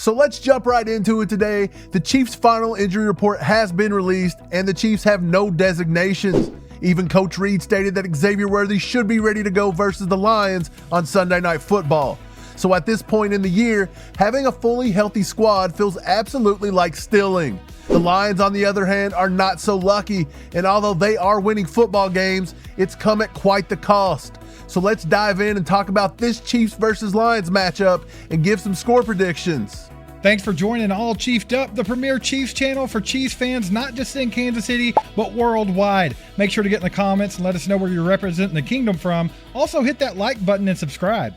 So let's jump right into it today. The Chiefs' final injury report has been released, and the Chiefs have no designations. Even Coach Reid stated that Xavier Worthy should be ready to go versus the Lions on Sunday Night Football. So at this point in the year, having a fully healthy squad feels absolutely like stealing. The Lions, on the other hand, are not so lucky, and although they are winning football games, it's come at quite the cost. So let's dive in and talk about this Chiefs versus Lions matchup and give some score predictions. Thanks for joining All Chiefed Up, the premier Chiefs channel for Chiefs fans not just in Kansas City, but worldwide. Make sure to get in the comments and let us know where you're representing the kingdom from. Also hit that like button and subscribe.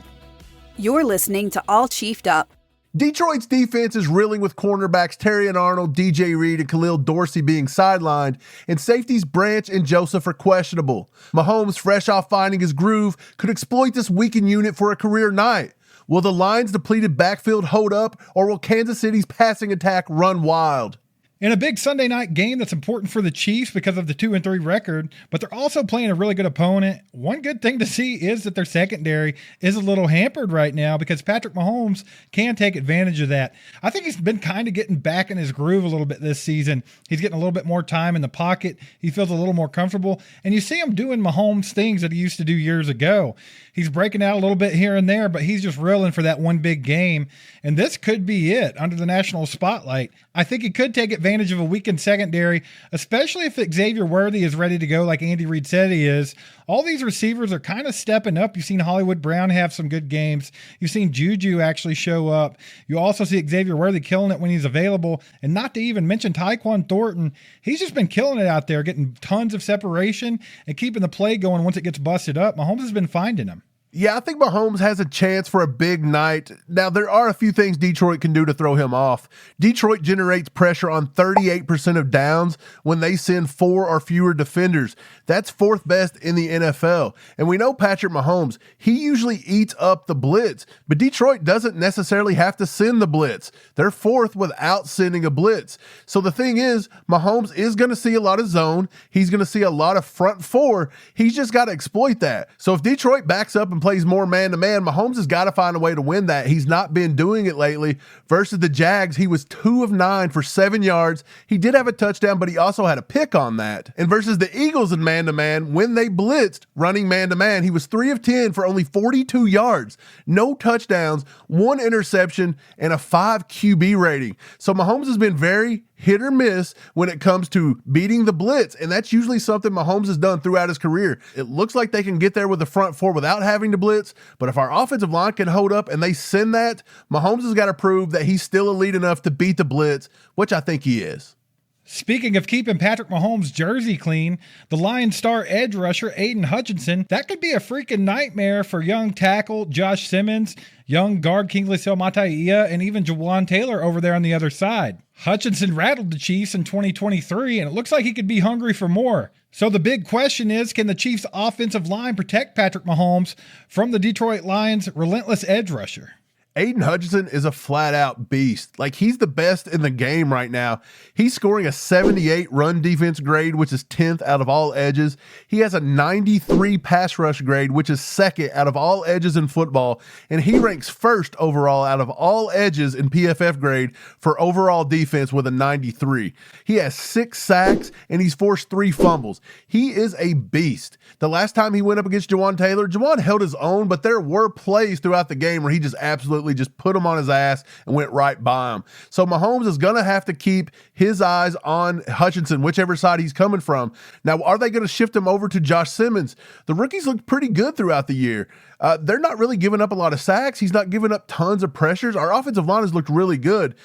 You're listening to All Chiefed Up. Detroit's defense is reeling with cornerbacks Terrion Arnold, DJ Reed, and Khalil Dorsey being sidelined, and safeties Branch and Joseph are questionable. Mahomes, fresh off finding his groove, could exploit this weakened unit for a career night. Will the Lions' depleted backfield hold up, or will Kansas City's passing attack run wild? In a big Sunday night game that's important for the Chiefs because of the 2-3 record, but they're also playing a really good opponent. One good thing to see is that their secondary is a little hampered right now because Patrick Mahomes can take advantage of that. I think he's been kind of getting back in his groove a little bit this season. He's getting a little bit more time in the pocket. He feels a little more comfortable, and you see him doing Mahomes things that he used to do years ago. He's breaking out a little bit here and there, but he's just reeling for that one big game, and this could be it under the national spotlight. I think he could take advantage of a weakened secondary, especially if Xavier Worthy is ready to go like Andy Reid said he is. All these receivers are kind of stepping up. You've seen Hollywood Brown have some good games. You've seen Juju actually show up. You also see Xavier Worthy killing it when he's available, and not to even mention Tyquan Thornton. He's just been killing it out there, getting tons of separation and keeping the play going once it gets busted up. Mahomes has been finding him. Yeah, I think Mahomes has a chance for a big night. Now, there are a few things Detroit can do to throw him off. Detroit generates pressure on 38% of downs when they send 4 or fewer defenders. That's 4th best in the NFL. And we know Patrick Mahomes, he usually eats up the blitz, but Detroit doesn't necessarily have to send the blitz. They're 4th without sending a blitz. So the thing is, Mahomes is going to see a lot of zone. He's going to see a lot of front 4. He's just got to exploit that. So if Detroit backs up and plays more man-to-man, Mahomes has got to find a way to win that. He's not been doing it lately. Versus the Jags, he was 2 of 9 for 7 yards. He did have a touchdown, but he also had a pick on that. And versus the Eagles in man-to-man, when they blitzed running man-to-man, he was 3 of 10 for only 42 yards, no touchdowns, 1 interception, and a 5 QB rating. So Mahomes has been very hit or miss when it comes to beating the blitz, and that's usually something Mahomes has done throughout his career. It looks like they can get there with the front 4 without having to blitz, but if our offensive line can hold up and they send that, Mahomes has got to prove that he's still elite enough to beat the blitz, which I think he is. Speaking of keeping Patrick Mahomes' jersey clean, the Lions star edge rusher Aidan Hutchinson, that could be a freaking nightmare for young tackle Josh Simmons, young guard Kingsley Suamataia, and even Jawan Taylor over there on the other side. Hutchinson rattled the Chiefs in 2023, and it looks like he could be hungry for more. So the big question is, can the Chiefs' offensive line protect Patrick Mahomes from the Detroit Lions' relentless edge rusher? Aidan Hutchinson is a flat-out beast. Like, he's the best in the game right now. He's scoring a 78 run defense grade, which is 10th out of all edges. He has a 93 pass rush grade, which is 2nd out of all edges in football, and he ranks 1st overall out of all edges in PFF grade for overall defense with a 93. He has 6 sacks, and he's forced 3 fumbles. He is a beast. The last time he went up against Jawan Taylor, Jawan held his own, but there were plays throughout the game where he just absolutely just put him on his ass and went right by him. So Mahomes is going to have to keep his eyes on Hutchinson, whichever side he's coming from. Now, are they going to shift him over to Josh Simmons? The rookies looked pretty good throughout the year. They're not really giving up a lot of sacks. He's not giving up tons of pressures. Our offensive line has looked really good.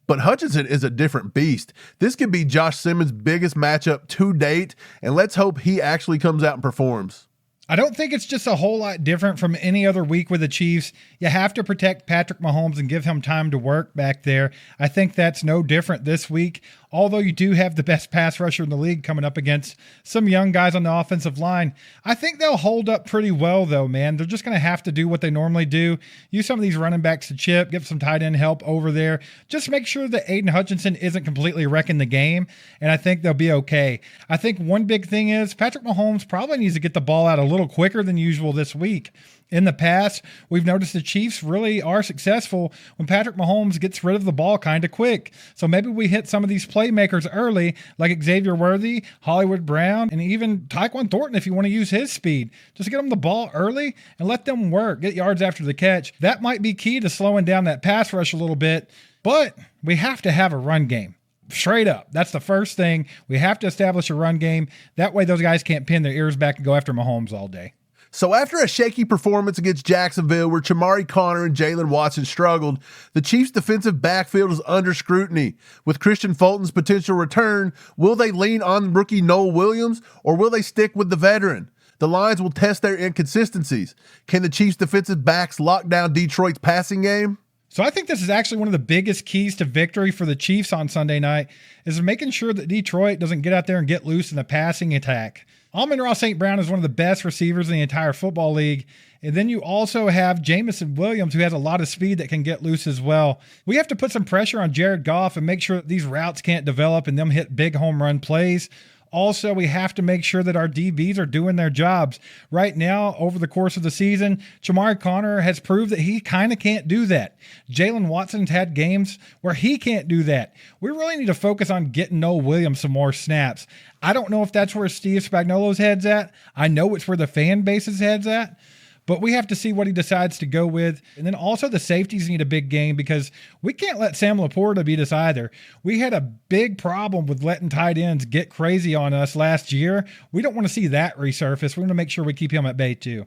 But Hutchinson is a different beast. This could be Josh Simmons' biggest matchup to date, and let's hope he actually comes out and performs. I don't think it's just a whole lot different from any other week with the Chiefs. You have to protect Patrick Mahomes and give him time to work back there. I think that's no different this week. Although you do have the best pass rusher in the league coming up against some young guys on the offensive line, I think they'll hold up pretty well, though, man. They're just going to have to do what they normally do. Use some of these running backs to chip, give some tight end help over there. Just make sure that Aidan Hutchinson isn't completely wrecking the game, and I think they'll be okay. I think one big thing is Patrick Mahomes probably needs to get the ball out a little quicker than usual this week. In the past, we've noticed the Chiefs really are successful when Patrick Mahomes gets rid of the ball kind of quick. So maybe we hit some of these playmakers early, like Xavier Worthy, Hollywood Brown, and even Tyquan Thornton if you want to use his speed. Just get them the ball early and let them work, get yards after the catch. That might be key to slowing down that pass rush a little bit, but we have to have a run game. Straight up. That's the first thing. We have to establish a run game. That way those guys can't pin their ears back and go after Mahomes all day. So after a shaky performance against Jacksonville where Chamari Connor and Jalen Watson struggled, the Chiefs' defensive backfield is under scrutiny. With Christian Fulton's potential return, will they lean on rookie Noel Williams or will they stick with the veteran? The Lions will test their inconsistencies. Can the Chiefs' defensive backs lock down Detroit's passing game? So I think this is actually one of the biggest keys to victory for the Chiefs on Sunday night is making sure that Detroit doesn't get out there and get loose in the passing attack. Amon-Ra St. Brown is one of the best receivers in the entire football league. And then you also have Jamison Williams, who has a lot of speed that can get loose as well. We have to put some pressure on Jared Goff and make sure that these routes can't develop and them hit big home run plays. Also, we have to make sure that our DBs are doing their jobs. Right now, over the course of the season, Chamari Connor has proved that he kind of can't do that. Jalen Watson's had games where he can't do that. We really need to focus on getting Noel Williams some more snaps. I don't know if that's where Steve Spagnuolo's head's at. I know it's where the fan base's head's at. But we have to see what he decides to go with. And then also the safeties need a big game because we can't let Sam Laporta beat us either. We had a big problem with letting tight ends get crazy on us last year. We don't want to see that resurface. We want to make sure we keep him at bay too.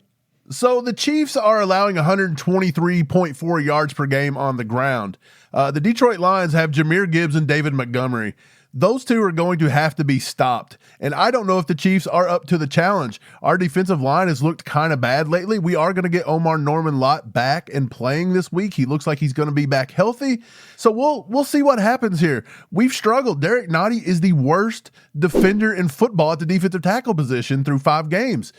So the Chiefs are allowing 123.4 yards per game on the ground. The Detroit Lions have Jahmyr Gibbs and David Montgomery. Those two are going to have to be stopped. And I don't know if the Chiefs are up to the challenge. Our defensive line has looked kind of bad lately. We are going to get Omar Norman-Lott back and playing this week. He looks like he's going to be back healthy. So we'll see what happens here. We've struggled. Derek Nottie is the worst defender in football at the defensive tackle position through 5 games.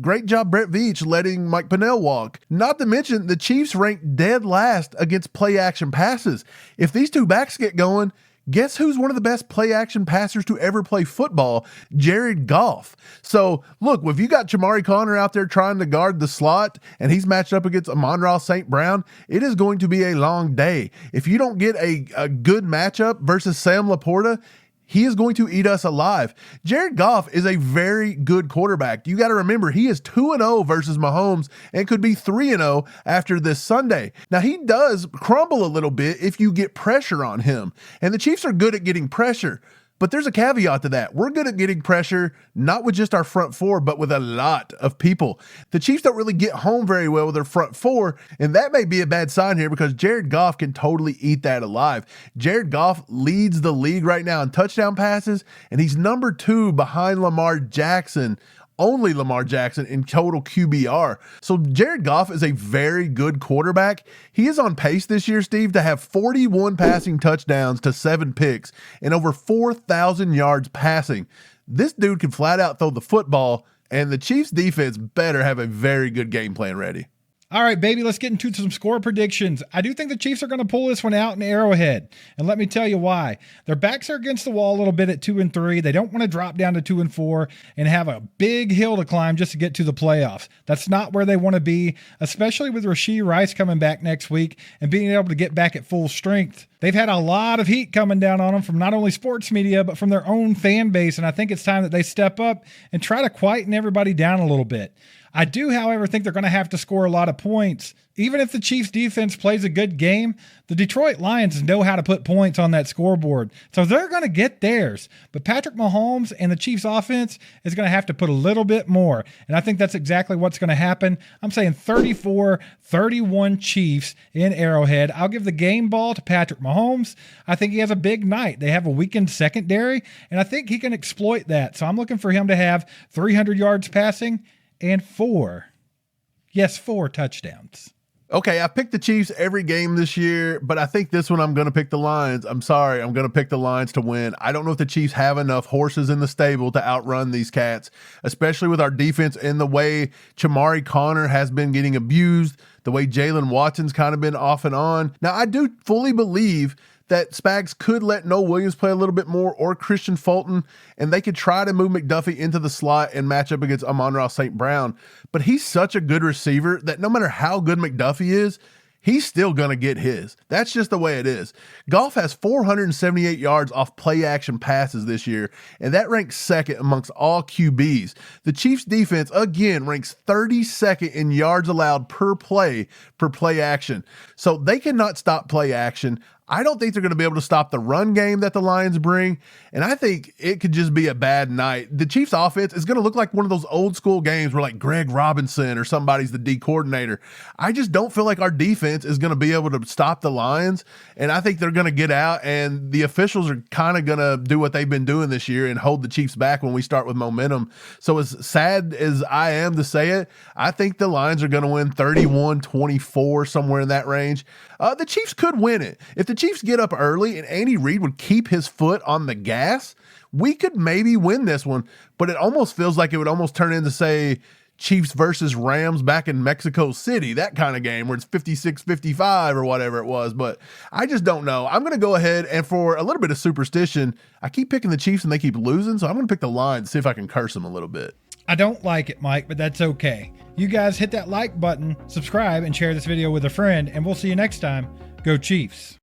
Great job, Brett Veach, letting Mike Pennell walk. Not to mention, the Chiefs ranked dead last against play-action passes. If these two backs get going, guess who's one of the best play-action passers to ever play football? Jared Goff. So, look, if you got Chamari Connor out there trying to guard the slot and he's matched up against Amon-Ra St. Brown, it is going to be a long day. If you don't get a good matchup versus Sam Laporta, he is going to eat us alive. Jared Goff is a very good quarterback. You got to remember, he is 2-0 versus Mahomes and could be 3-0 after this Sunday. Now, he does crumble a little bit if you get pressure on him. And the Chiefs are good at getting pressure. But there's a caveat to that. We're good at getting pressure, not with just our front four, but with a lot of people. The Chiefs don't really get home very well with their front four, and that may be a bad sign here because Jared Goff can totally eat that alive. Jared Goff leads the league right now in touchdown passes, and he's number 2 behind Lamar Jackson. Only Lamar Jackson in total QBR. So Jared Goff is a very good quarterback. He is on pace this year, Steve, to have 41 passing touchdowns to 7 picks and over 4,000 yards passing. This dude can flat out throw the football, and the Chiefs defense better have a very good game plan ready. All right, baby, let's get into some score predictions. I do think the Chiefs are going to pull this one out in Arrowhead, and let me tell you why. Their backs are against the wall a little bit at 2-3. They don't want to drop down to 2-4 and have a big hill to climb just to get to the playoffs. That's not where they want to be, especially with Rashee Rice coming back next week and being able to get back at full strength. They've had a lot of heat coming down on them from not only sports media, but from their own fan base, and I think it's time that they step up and try to quieten everybody down a little bit. I do, however, think they're going to have to score a lot of points. Even if the Chiefs defense plays a good game, the Detroit Lions know how to put points on that scoreboard. So they're going to get theirs. But Patrick Mahomes and the Chiefs offense is going to have to put a little bit more. And I think that's exactly what's going to happen. I'm saying 34-31 Chiefs in Arrowhead. I'll give the game ball to Patrick Mahomes. I think he has a big night. They have a weakened secondary, and I think he can exploit that. So I'm looking for him to have 300 yards passing and 4 touchdowns. Okay, I picked the Chiefs every game this year, but I think this one I'm going to pick the Lions. I'm sorry, I'm going to pick the Lions to win. I don't know if the Chiefs have enough horses in the stable to outrun these cats, especially with our defense and the way Chamari Connor has been getting abused, the way Jalen Watson's kind of been off and on. Now, I do fully believe that Spags could let Noah Williams play a little bit more or Christian Fulton, and they could try to move McDuffie into the slot and match up against Amon-Ra St. Brown. But he's such a good receiver that no matter how good McDuffie is, he's still going to get his. That's just the way it is. Goff has 478 yards off play action passes this year, and that ranks second amongst all QBs. The Chiefs defense, again, ranks 32nd in yards allowed per play action. So they cannot stop play action. I don't think they're going to be able to stop the run game that the Lions bring, and I think it could just be a bad night. The Chiefs offense is going to look like one of those old school games where like Greg Robinson or somebody's the D coordinator. I just don't feel like our defense is going to be able to stop the Lions, and I think they're going to get out, and the officials are kind of going to do what they've been doing this year and hold the Chiefs back when we start with momentum. So as sad as I am to say it, I think the Lions are going to win 31-24, somewhere in that range. The Chiefs could win it. If the Chiefs get up early and Andy Reid would keep his foot on the gas, we could maybe win this one. But it almost feels like it would almost turn into, say, Chiefs versus Rams back in Mexico City, that kind of game where it's 56-55 or whatever it was. But I just don't know. I'm going to go ahead and for a little bit of superstition, I keep picking the Chiefs and they keep losing. So I'm going to pick the Lions, see if I can curse them a little bit. I don't like it, Mike, but that's okay. You guys hit that like button, subscribe, and share this video with a friend, and we'll see you next time. Go Chiefs.